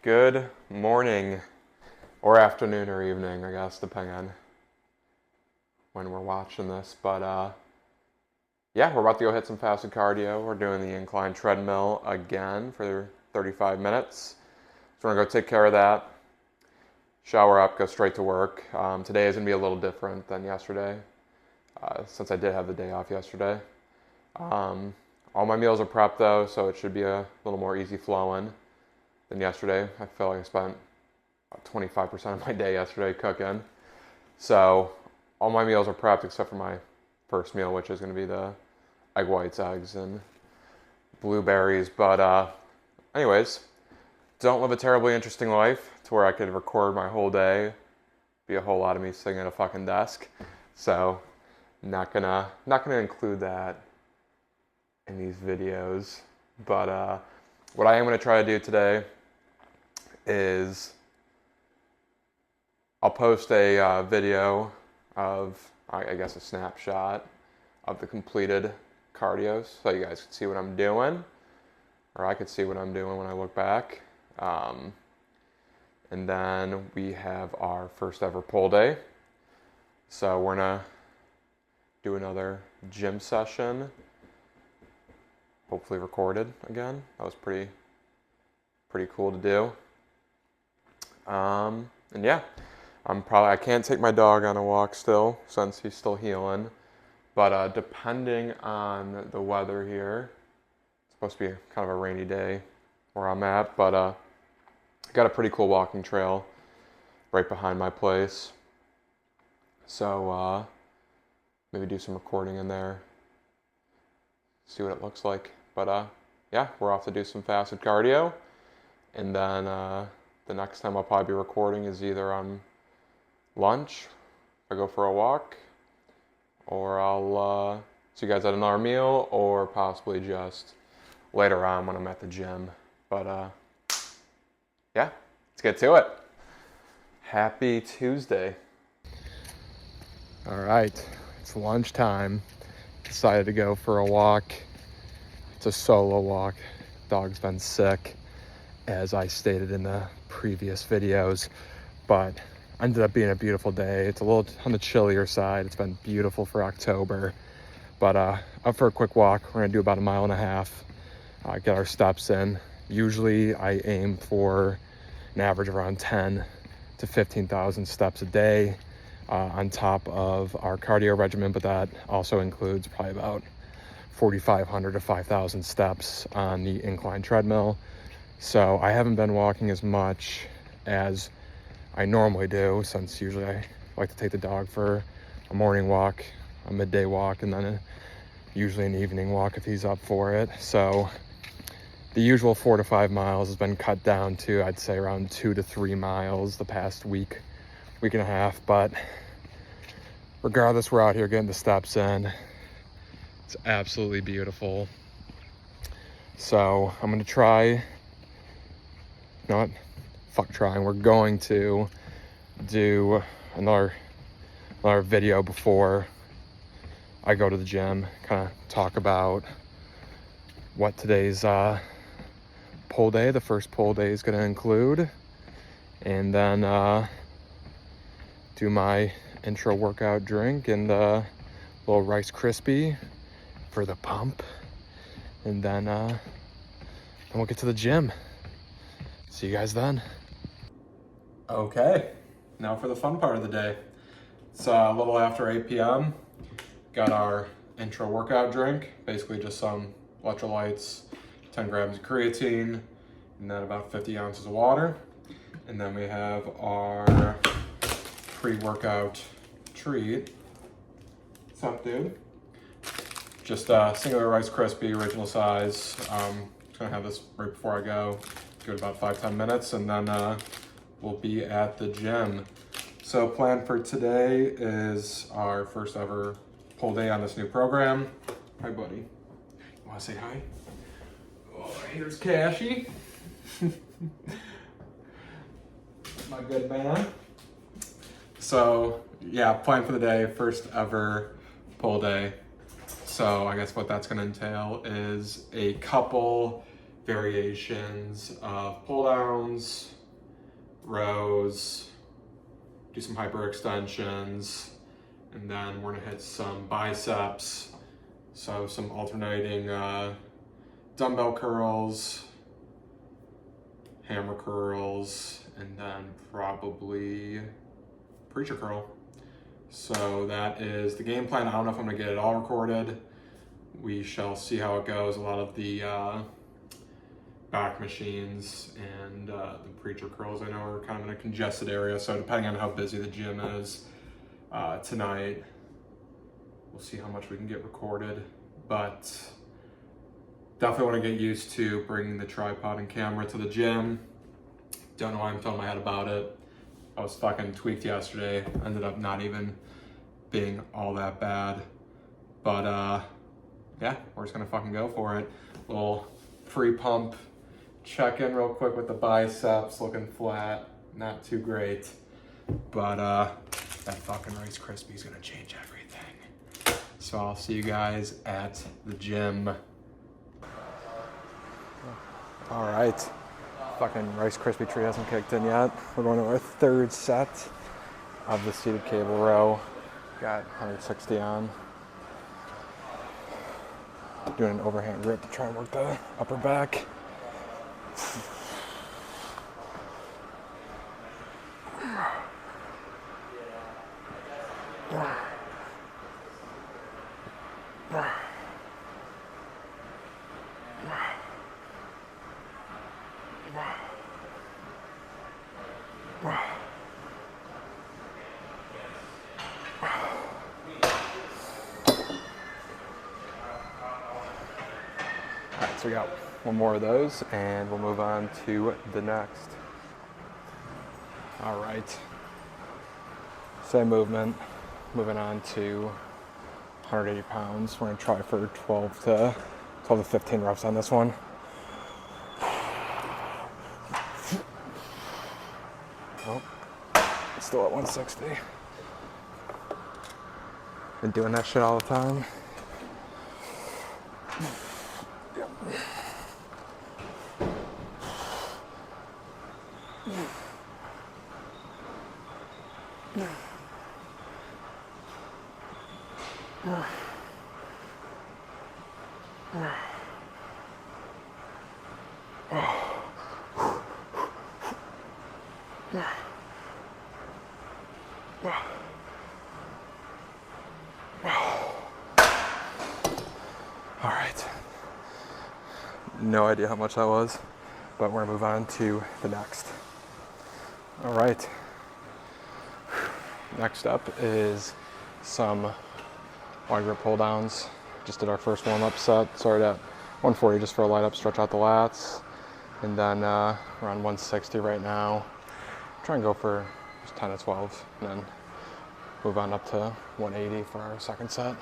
Good morning, or afternoon or evening, I guess, depending on when we're watching this. But yeah, we're about to go hit some fasted cardio. We're doing the incline treadmill again for 35 minutes. So we're gonna go take care of that, shower up, go straight to work. Today is gonna be a little different than yesterday, since I did have the day off yesterday. All my meals are prepped though, so it should be a little more easy flowing than yesterday. I feel like I spent about 25% of my day yesterday cooking. So all my meals are prepped except for my first meal, which is going to be the egg whites, eggs, and blueberries. But anyways, don't live a terribly interesting life to where I could record my whole day. Be a whole lot of me sitting at a fucking desk. So not gonna include that in these videos. But what I am gonna try to do today is I'll post a video of, I guess, a snapshot of the completed cardios so you guys can see what I'm doing, or I could see what I'm doing when I look back. And then we have our first ever pull day. So we're gonna do another gym session, hopefully recorded again. That was pretty cool to do. And yeah, I can't take my dog on a walk still since he's still healing. But depending on the weather here, it's supposed to be kind of a rainy day where I'm at, but got a pretty cool walking trail right behind my place. So maybe do some recording in there, see what it looks like. But yeah, we're off to do some fasted cardio, and then the next time I'll probably be recording is either on lunch, if I go for a walk, or I'll see you guys at another meal, or possibly just later on when I'm at the gym. But yeah, let's get to it. Happy Tuesday. All right, it's lunchtime. Decided to go for a walk. It's a solo walk. Dog's been sick, as I stated in the previous videos, but ended up being a beautiful day. It's a little on the chillier side. It's been beautiful for October, but up for a quick walk. We're gonna do about 1.5 miles, get our steps in. Usually I aim for an average of around 10 to 15,000 steps a day on top of our cardio regimen, but that also includes probably about 4,500 to 5,000 steps on the incline treadmill. So I haven't been walking as much as I normally do, since usually I like to take the dog for a morning walk, a midday walk, and then usually an evening walk if he's up for it. So the usual 4 to 5 miles has been cut down to, I'd say, around 2 to 3 miles the past week and a half. But regardless, we're out here getting the steps in. It's absolutely beautiful. So I'm gonna try, not fuck trying, we're going to do another video before I go to the gym, kind of talk about what today's pull day, the first pull day, is going to include, and then do my intro workout drink and a little Rice Krispie for the pump, and then we'll get to the gym. See you guys then. Okay, now for the fun part of the day. It's a little after 8 p.m. Got our intro workout drink, basically just some electrolytes, 10 grams of creatine, and then about 50 ounces of water. And then we have our pre-workout treat. What's up, dude? Just a singular Rice Krispie, original size. Just gonna have this right before I go. Give it about 5-10 minutes, and then we'll be at the gym. So plan for today is our first ever pull day on this new program. Hi, buddy. You wanna say hi? Oh, here's Cashy. My good man. So yeah, plan for the day, first ever pull day. So I guess what that's gonna entail is a couple variations of pull downs, rows, do some hyperextensions, and then we're gonna hit some biceps. So some alternating dumbbell curls, hammer curls, and then probably preacher curl. So that is the game plan. I don't know if I'm gonna get it all recorded. We shall see how it goes. A lot of the back machines and the preacher curls I know are kind of in a congested area. So depending on how busy the gym is tonight, we'll see how much we can get recorded. But definitely want to get used to bringing the tripod and camera to the gym. Don't know why I'm telling my head about it. I was fucking tweaked yesterday. Ended up not even being all that bad. But yeah, we're just gonna fucking go for it. Little pre-pump check-in real quick with the biceps, looking flat, not too great. But that fucking Rice Krispie's gonna change everything. So I'll see you guys at the gym. All right, fucking Rice Krispie tree hasn't kicked in yet. We're going to our third set of the seated cable row. Got 160 on. Doing an overhand grip to try and work the upper back. Alright, so we got one more of those and we'll move on to the next. Alright, same movement, moving on to 180 pounds. We're gonna try for 12 to 15 reps on this one. Oh, still at 160. Been doing that shit all the time. All right. No idea how much that was, but we're gonna move on to the next. All right. Next up is some wide grip pull downs. Just did our first warm-up set. Started at 140 just for a light up, stretch out the lats. And then we're on 160 right now. Try and go for just 10 to 12 and then move on up to 180 for our second set.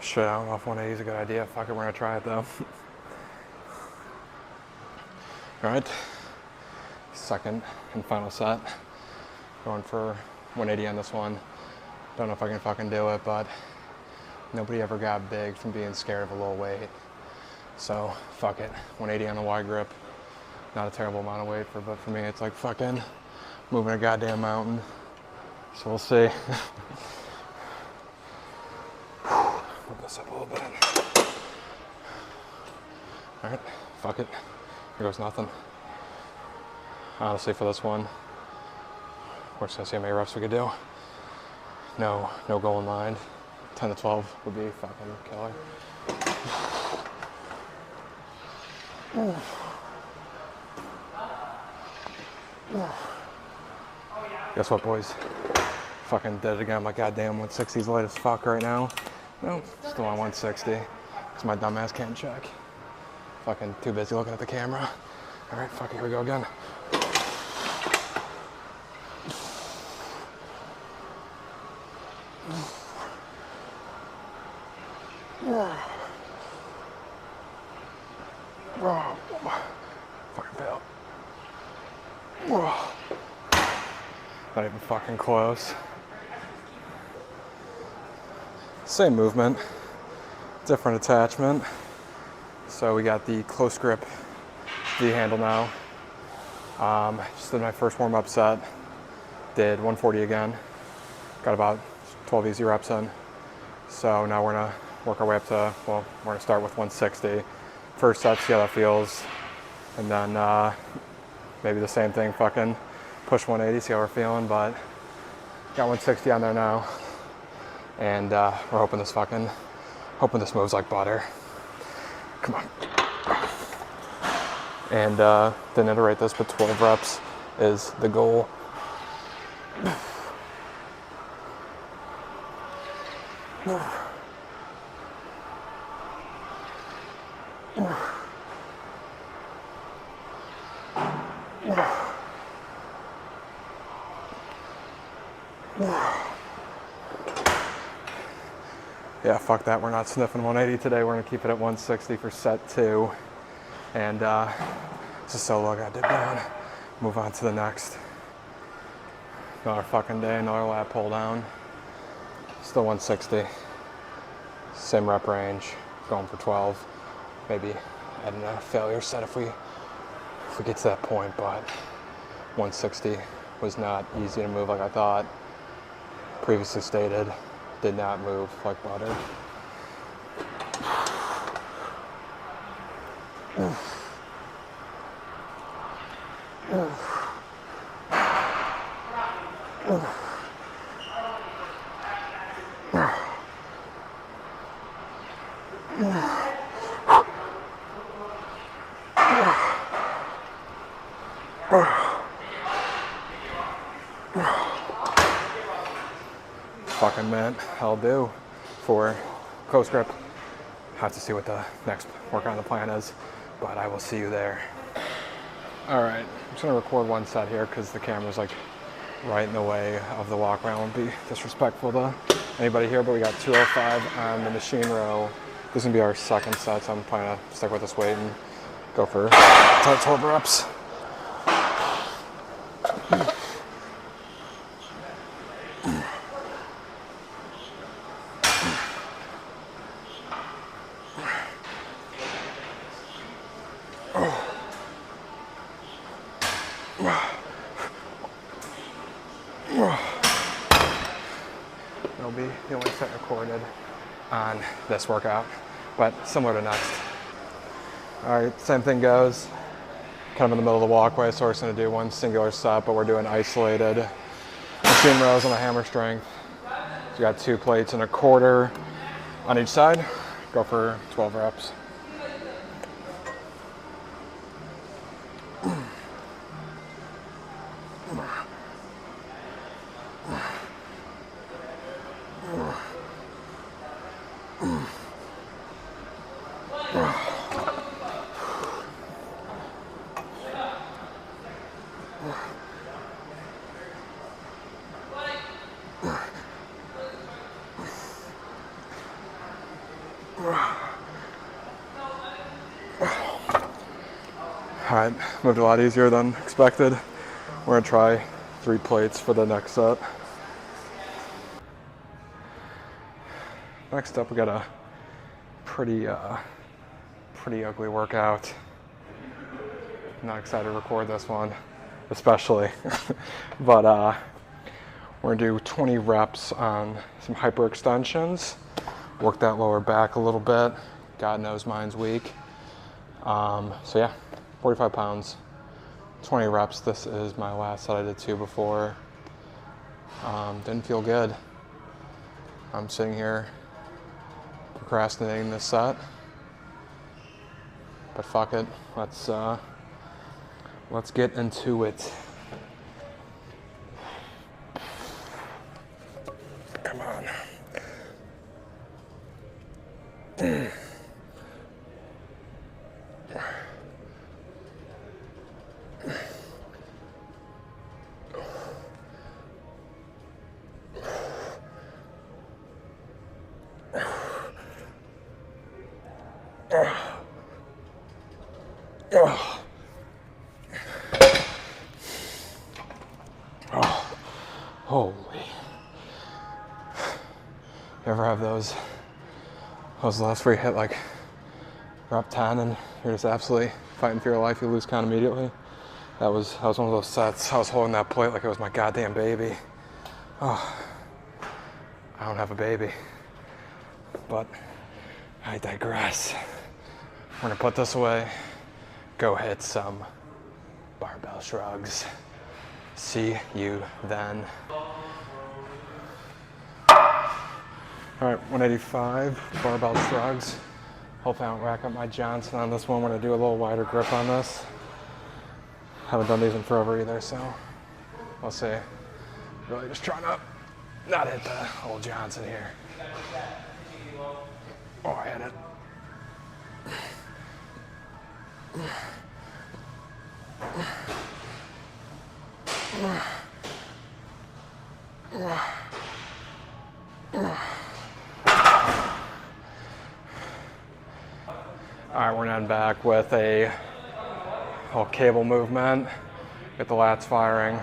Shit, I don't know if 180 is a good idea. Fuck it, we're gonna try it though. All right, second and final set. Going for 180 on this one. Don't know if I can fucking do it, but nobody ever got big from being scared of a low weight. So fuck it, 180 on the wide grip. Not a terrible amount of weight, but for me it's like fucking moving a goddamn mountain. So we'll see. Move this up a little bit. All right, fuck it. Here goes nothing. Honestly, for this one, we're just gonna see how many reps we could do. No goal in mind. 10 to 12 would be fucking killer. Guess what, boys? Fucking did it again. My goddamn 160's light as fuck right now. No, still on 160. Because my dumbass can't check. Fucking too busy looking at the camera. Alright, fuck it, here we go again. Fucking fail. Not even fucking close. Same movement, different attachment. So we got the close grip V handle now. Just did my first warm-up set. Did 140 again. Got about 12 easy reps in. So now we're gonna work our way up to, well, we're gonna start with 160. First set, see how that feels. And then maybe the same thing, fucking push 180, see how we're feeling, but got 160 on there now. And we're hoping this moves like butter. Come on. And didn't iterate this, but 12 reps is the goal. Yeah, fuck that. We're not sniffing 180 today. We're gonna keep it at 160 for set 2. And it's a solo I gotta dip down. Move on to the next. Another fucking day, another lat pull down. Still 160. Same rep range. Going for 12. Maybe adding a failure set if we get to that point, but 160 was not easy to move like I thought. Previously stated, did not move like butter. Fucking meant I'll do for close grip. Have to see what the next workout on the plan is, but I will see you there. All right, I'm just gonna record one set here because the camera's like right in the way of the walkway. I won't be disrespectful to anybody here, but we got 205 on the machine row. This is gonna be our second set, so I'm planning to stick with this weight and go for 12 reps. It'll be the only set recorded on this workout, but similar to next. All right, same thing goes. Kind of in the middle of the walkway, so we're just gonna do one singular set, but we're doing isolated machine rows on the hammer strength. So you got 2 plates and a quarter on each side. Go for 12 reps. All right, moved a lot easier than expected. We're gonna try 3 plates for the next set. Next up, we got a pretty ugly workout. Not excited to record this one, especially. But we're gonna do 20 reps on some hyperextensions. Work that lower back a little bit. God knows mine's weak. So yeah, 45 pounds, 20 reps. This is my last set. I did 2 before. Didn't feel good. I'm sitting here procrastinating this set, but fuck it. Let's get into it. Come on. Holy. You ever have those lifts where you hit like rep 10 and you're just absolutely fighting for your life, you lose count immediately? That was one of those sets. I was holding that plate like it was my goddamn baby. Oh, I don't have a baby, but I digress. We're gonna put this away, go hit some barbell shrugs. See you then. All right, 185 barbell shrugs. Hopefully I don't rack up my Johnson on this one. We're gonna do a little wider grip on this. Haven't done these in forever either, so we'll see. Really just trying to not hit the old Johnson here. Oh, I had it. All right, we're gonna end back with a little cable movement. Get the lats firing.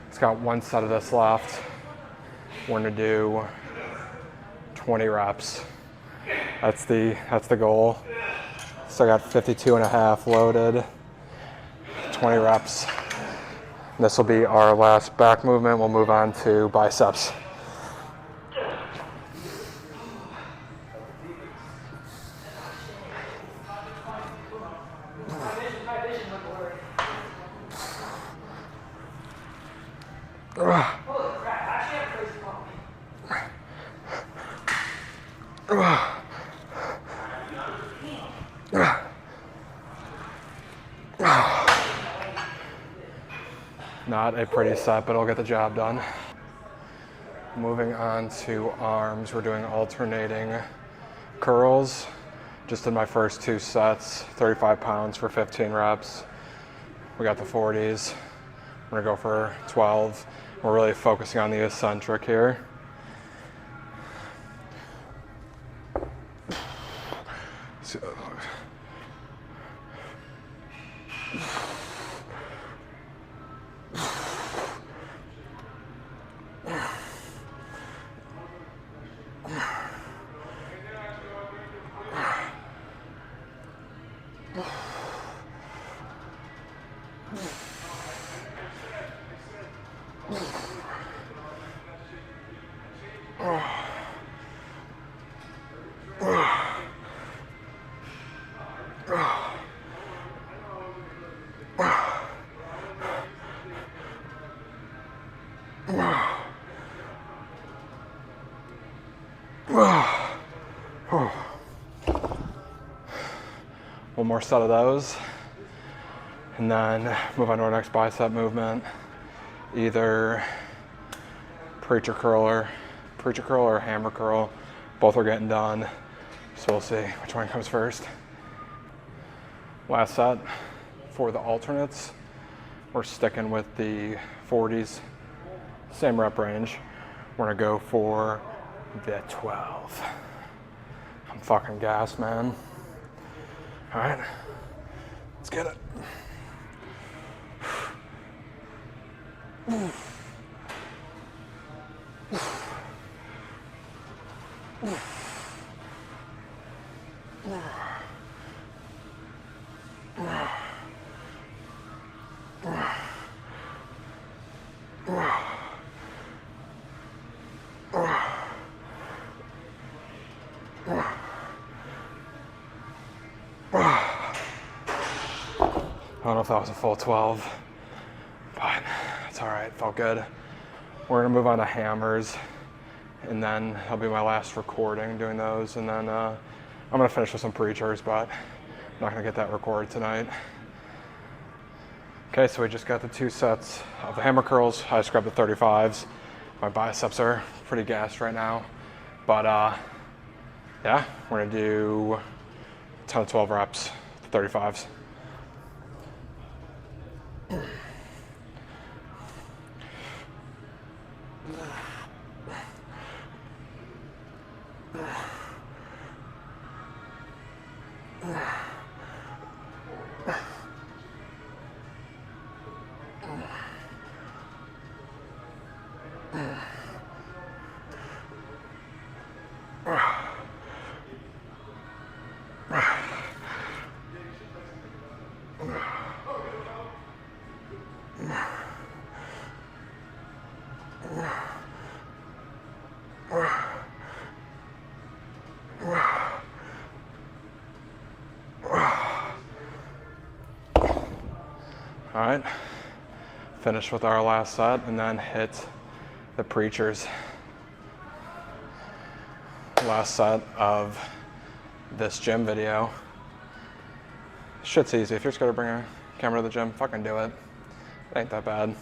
It's got one set of this left. We're gonna do 20 reps. That's the goal. So I got 52 and a half loaded. 20 reps. This will be our last back movement. We'll move on to biceps. Not a pretty set, but it'll get the job done. Moving on to arms, we're doing alternating curls. Just did my first 2 sets, 35 pounds for 15 reps. We got the 40s. We're gonna go for 12. We're really focusing on the eccentric here. One more set of those, and then move on to our next bicep movement. Either preacher curl or hammer curl. Both are getting done, so we'll see which one comes first. Last set for the alternates. We're sticking with the 40s, same rep range. We're gonna go for the 12. I'm fucking gassed, man. All right, let's get it. I don't know if that was a full 12, but it's all right, felt good. We're gonna move on to hammers, and then that'll be my last recording doing those, and then I'm gonna finish with some preachers, but I'm not gonna get that recorded tonight. Okay, so we just got the 2 sets of the hammer curls. I just grabbed the 35s. My biceps are pretty gassed right now, but yeah, we're gonna do 10 to 12 reps, 35s. All right, finish with our last set and then hit the preachers. Last set of this gym video. Shit's easy. If you're just gonna bring a camera to the gym, fucking do it. It ain't that bad.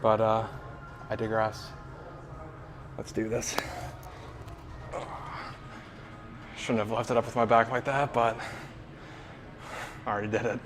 But I digress. Let's do this. Shouldn't have left it up with my back like that, but I already did it.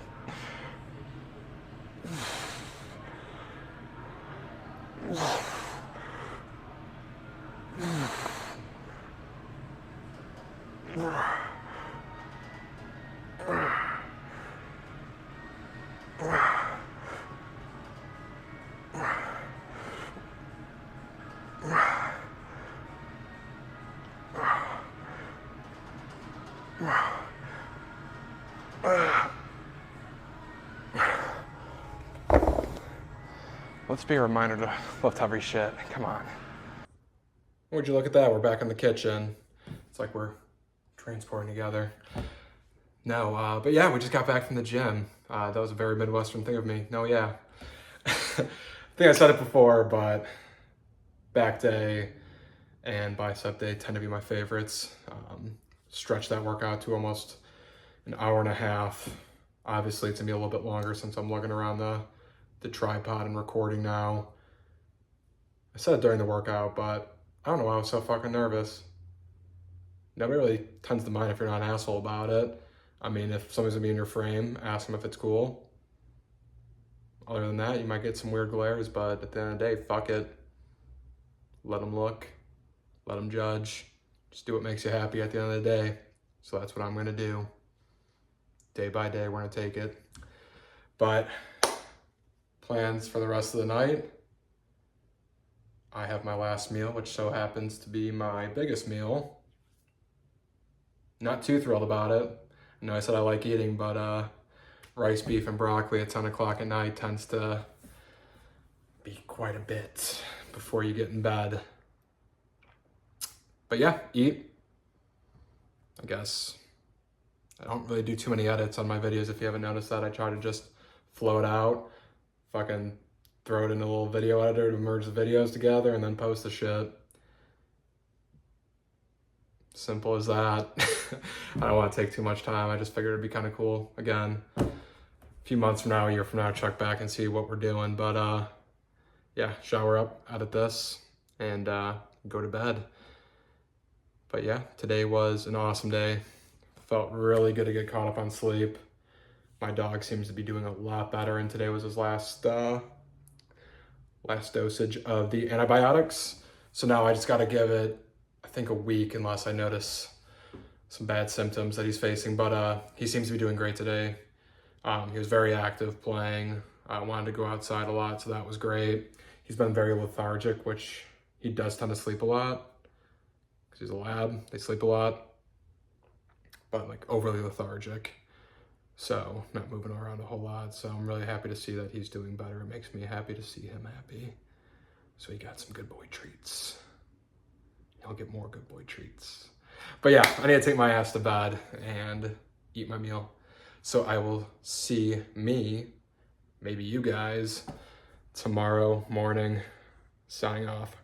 Let's be a reminder to lift heavy shit. Come on. Would you look at that? We're back in the kitchen. It's like we're transporting together. No, but yeah, we just got back from the gym. That was a very Midwestern thing of me. No, yeah. I think I said it before, but back day and bicep day tend to be my favorites. Stretch that workout to almost an hour and a half. Obviously, it's gonna be a little bit longer since I'm lugging around the tripod and recording now. I said it during the workout, but I don't know why I was so fucking nervous. Nobody really tends to mind if you're not an asshole about it. I mean, if somebody's gonna be in your frame, ask them if it's cool. Other than that, you might get some weird glares, but at the end of the day, fuck it. Let them look, let them judge. Just do what makes you happy at the end of the day. So that's what I'm gonna do. Day by day, we're gonna take it. But plans for the rest of the night. I have my last meal, which so happens to be my biggest meal. Not too thrilled about it. I know I said I like eating, but rice, beef, and broccoli at 10 o'clock at night tends to be quite a bit before you get in bed. But yeah, eat. I guess I don't really do too many edits on my videos. If you haven't noticed that, I try to just flow it out. Fucking throw it in a little video editor to merge the videos together and then post the shit. Simple as that. I don't want to take too much time. I just figured it'd be kind of cool. Again, a few months from now, a year from now, check back and see what we're doing. But yeah, shower up, edit this, and go to bed. But yeah, today was an awesome day. Felt really good to get caught up on sleep. My dog seems to be doing a lot better, and today was his last dosage of the antibiotics. So now I just got to give it, I think, a week unless I notice some bad symptoms that he's facing. But he seems to be doing great today. He was very active playing. I wanted to go outside a lot, so that was great. He's been very lethargic, which he does tend to sleep a lot because he's a lab. They sleep a lot, but like overly lethargic. So not moving around a whole lot. So I'm really happy to see that he's doing better. It makes me happy to see him happy. So he got some good boy treats. He'll get more good boy treats. But yeah, I need to take my ass to bed and eat my meal. So I will see maybe you guys, tomorrow morning. Signing off.